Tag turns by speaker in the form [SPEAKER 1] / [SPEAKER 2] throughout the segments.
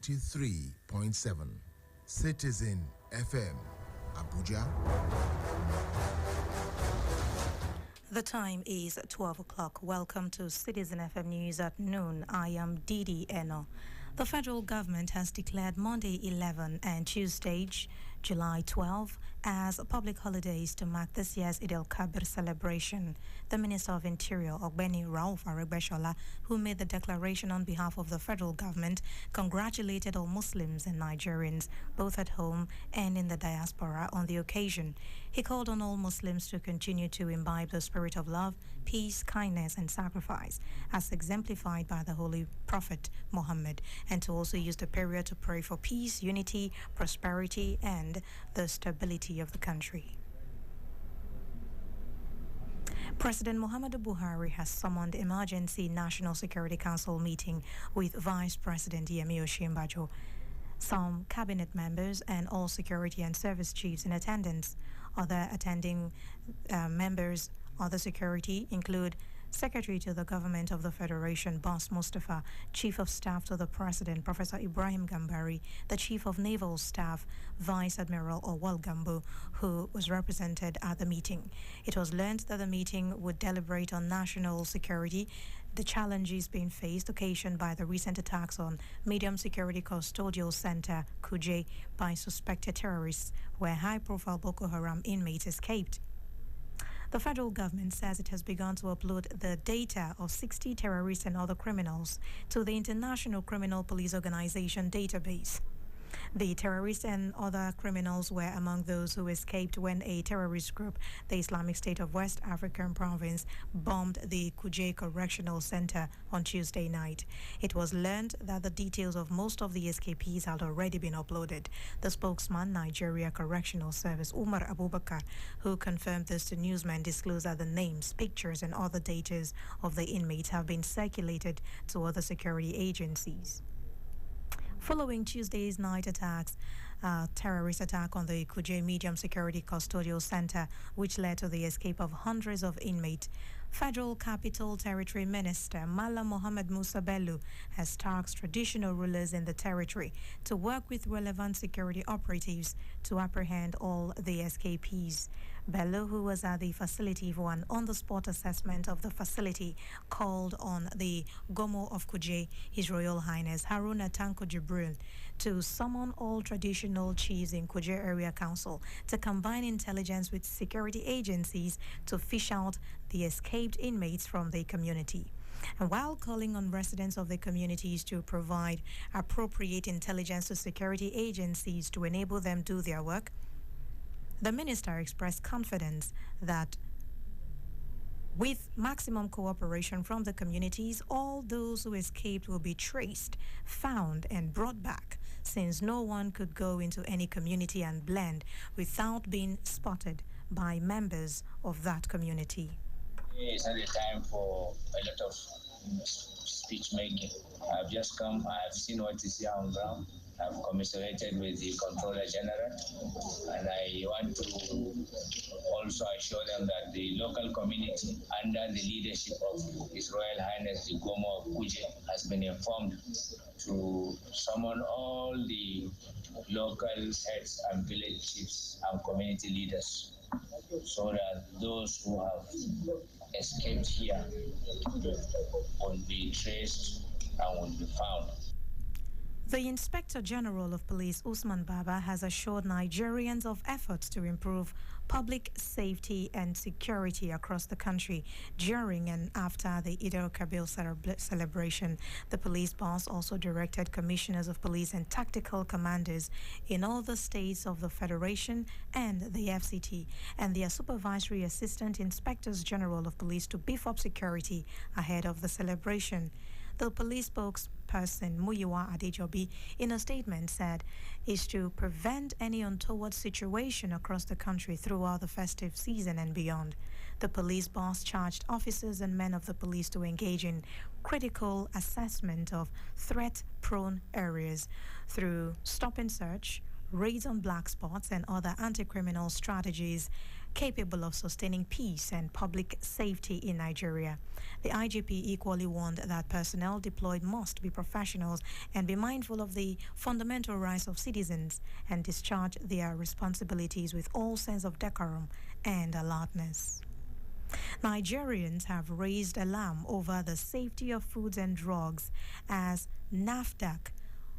[SPEAKER 1] 93.7 Citizen FM, Abuja.
[SPEAKER 2] The time is 12 o'clock. Welcome to Citizen FM News at noon. I am Didi Eno. The federal government has declared Monday 11 and Tuesday, July 12, as public holidays to mark this year's Eid al-Kabir celebration. The Minister of Interior, Ogbeni Rauf Aregbesola, who made the declaration on behalf of the federal government, congratulated all Muslims and Nigerians, both at home and in the diaspora, on the occasion. He called on all Muslims to continue to imbibe the spirit of love, peace, kindness, and sacrifice, as exemplified by the Holy Prophet Muhammad, and to also use the period to pray for peace, unity, prosperity, and the stability of the country. President Muhammadu Buhari has summoned emergency National Security Council meeting with Vice President Yemi Osinbajo, some cabinet members, and all security and service chiefs in attendance. Other attending members of the security include Secretary to the Government of the Federation, Boss Mustafa, Chief of Staff to the President, Professor Ibrahim Gambari, the Chief of Naval Staff, Vice Admiral Owal Gambo, who was represented at the meeting. It was learned that the meeting would deliberate on national security, the challenges being faced occasioned by the recent attacks on Medium Security Custodial Center, Kuje, by suspected terrorists, where high-profile Boko Haram inmates escaped. The federal government says it has begun to upload the data of 60 terrorists and other criminals to the International Criminal Police Organization database. The terrorists and other criminals were among those who escaped when a terrorist group, the Islamic State of West African Province, bombed the Kuje Correctional Center on Tuesday night. It was learned that the details of most of the escapees had already been uploaded. The spokesman, Nigeria Correctional Service, Umar Abubakar, who confirmed this to newsmen, disclosed that the names, pictures, and other data of the inmates have been circulated to other security agencies. Following Tuesday's night attacks, terrorist attack on the Kuje Medium Security Custodial Center, which led to the escape of hundreds of inmates, Federal Capital Territory Minister Mala Mohammed Musa Bello has tasked traditional rulers in the territory to work with relevant security operatives to apprehend all the escapees. Bello, who was at the facility for an on-the-spot assessment of the facility, called on the Gomo of Kuje, His Royal Highness Haruna Tanko Jibril, to summon all traditional chiefs in Kuje Area Council to combine intelligence with security agencies to fish out the escaped inmates from the community. And while calling on residents of the communities to provide appropriate intelligence to security agencies to enable them do their work, the minister expressed confidence that with maximum cooperation from the communities, all those who escaped will be traced, found, and brought back, since no one could go into any community and blend without being spotted by members of that community.
[SPEAKER 3] It's not a time for a lot of speech making. I've just come, I've seen what is here on ground. I've commiserated with the Controller General, and I want to also assure them that the local community, under the leadership of His Royal Highness the Gomo of Kuje, has been informed to summon all the local heads and village chiefs and community leaders, so that those who have escaped here will be traced and will be found.
[SPEAKER 2] The Inspector General of Police, Usman Baba, has assured Nigerians of efforts to improve public safety and security across the country during and after the Eid al-Kabir celebration. The police boss also directed commissioners of police and tactical commanders in all the states of the Federation and the FCT and their supervisory assistant inspectors general of police to beef up security ahead of the celebration. The police spokesperson, Muyiwa Adejobi, in a statement said is to prevent any untoward situation across the country throughout the festive season and beyond. The police boss charged officers and men of the police to engage in critical assessment of threat-prone areas through stop and search, raids on black spots, and other anti-criminal strategies, capable of sustaining peace and public safety in Nigeria. The IGP equally warned that personnel deployed must be professionals and be mindful of the fundamental rights of citizens and discharge their responsibilities with all sense of decorum and alertness. Nigerians have raised alarm over the safety of foods and drugs as NAFDAC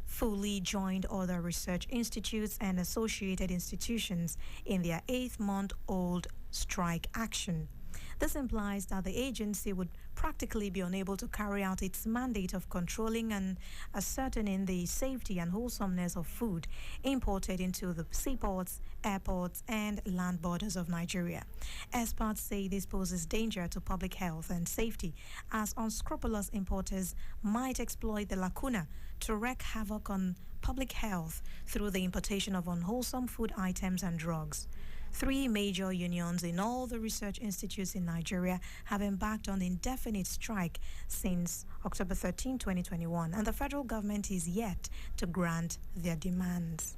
[SPEAKER 2] fully joined other research institutes and associated institutions in their 8-month-old strike action. This implies that the agency would practically be unable to carry out its mandate of controlling and ascertaining the safety and wholesomeness of food imported into the seaports, airports, and land borders of Nigeria. Experts say this poses danger to public health and safety, as unscrupulous importers might exploit the lacuna to wreak havoc on public health through the importation of unwholesome food items and drugs. 3 major unions in all the research institutes in Nigeria have embarked on indefinite strike since October 13, 2021, and the federal government is yet to grant their demands.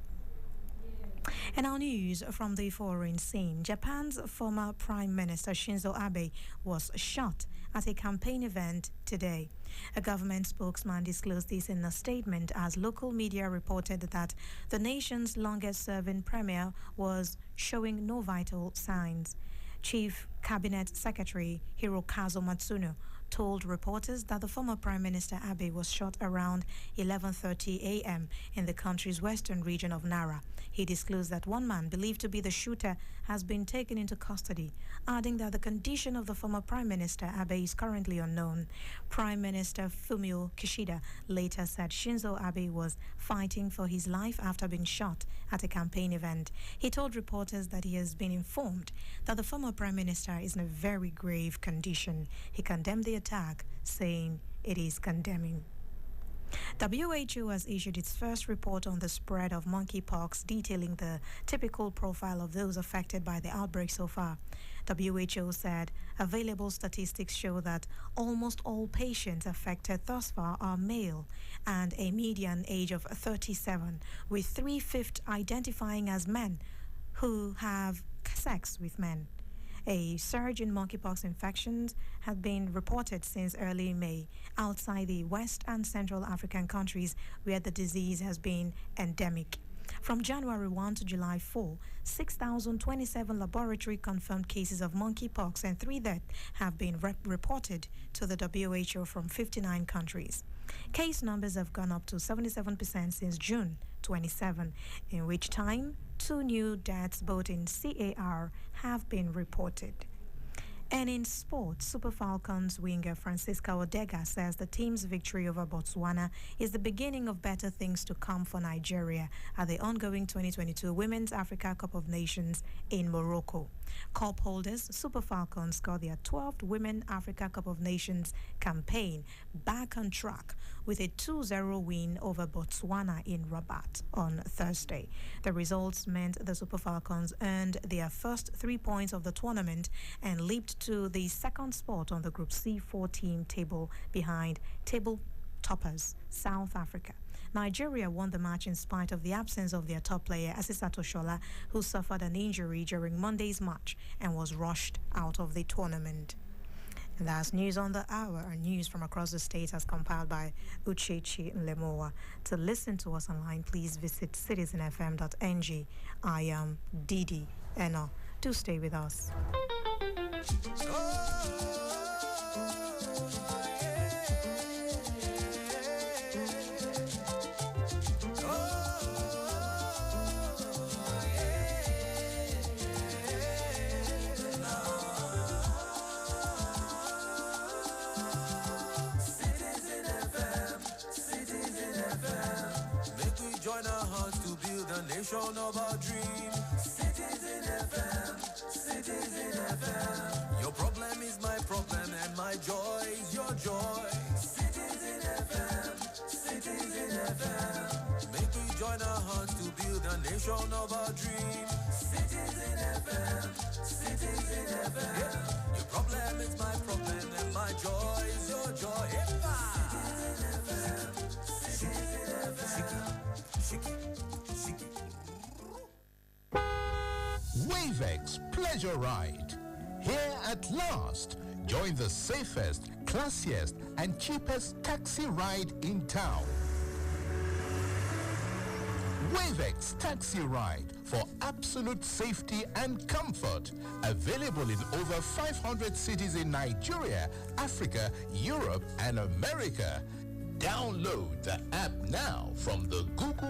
[SPEAKER 2] And our news from the foreign scene. Japan's former Prime Minister Shinzo Abe was shot at a campaign event today. A government spokesman disclosed this in a statement as local media reported that the nation's longest-serving premier was showing no vital signs. Chief Cabinet Secretary Hirokazu Matsuno told reporters that the former Prime Minister Abe was shot around 11:30 a.m. in the country's western region of Nara. He disclosed that one man believed to be the shooter has been taken into custody, adding that the condition of the former Prime Minister Abe is currently unknown. Prime Minister Fumio Kishida later said Shinzo Abe was fighting for his life after being shot at a campaign event. He told reporters that he has been informed that the former Prime Minister is in a very grave condition. He condemned the attack, saying it is condemning. WHO has issued its first report on the spread of monkeypox, detailing the typical profile of those affected by the outbreak so far. WHO said available statistics show that almost all patients affected thus far are male and a median age of 37, with 3/5 identifying as men who have sex with men. A surge in monkeypox infections has been reported since early May outside the West and Central African countries where the disease has been endemic. From January 1 to July 4, 6,027 laboratory-confirmed cases of monkeypox and 3 deaths have been reported to the WHO from 59 countries. Case numbers have gone up to 77% since June 27, in which time 2 new deaths both in CAR have been reported. And in sports, Super Falcons winger Francisca Odega says the team's victory over Botswana is the beginning of better things to come for Nigeria at the ongoing 2022 Women's Africa Cup of Nations in Morocco. Cup holders Super Falcons got their 12th Women Africa Cup of Nations campaign back on track with a 2-0 win over Botswana in Rabat on Thursday. The results meant the Super Falcons earned their first 3 points of the tournament and leaped to the second spot on the Group C4 team table behind table toppers South Africa. Nigeria won the match in spite of the absence of their top player Asisato Shola, who suffered an injury during Monday's match and was rushed out of the tournament. And that's news on the hour, and news from across the state as compiled by Uchechi Lemoa. To listen to us online, please visit citizenfm.ng. I am Didi Eno. Do stay with us.
[SPEAKER 4] Nation of our dream. CitizenFM, CitizenFM. Your problem is my problem and my joy is your joy. CitizenFM, CitizenFM. Make we join our hearts to build a nation of our dream. CitizenFM, CitizenFM. Yeah. Your problem is my problem and my joy is your joy. CitizenFM, CitizenFM. Shiki, shiki.
[SPEAKER 1] Wavex Pleasure Ride. Here at last, join the safest, classiest, and cheapest taxi ride in town. Wavex Taxi Ride for absolute safety and comfort. Available in over 500 cities in Nigeria, Africa, Europe, and America. Download the app now from the Google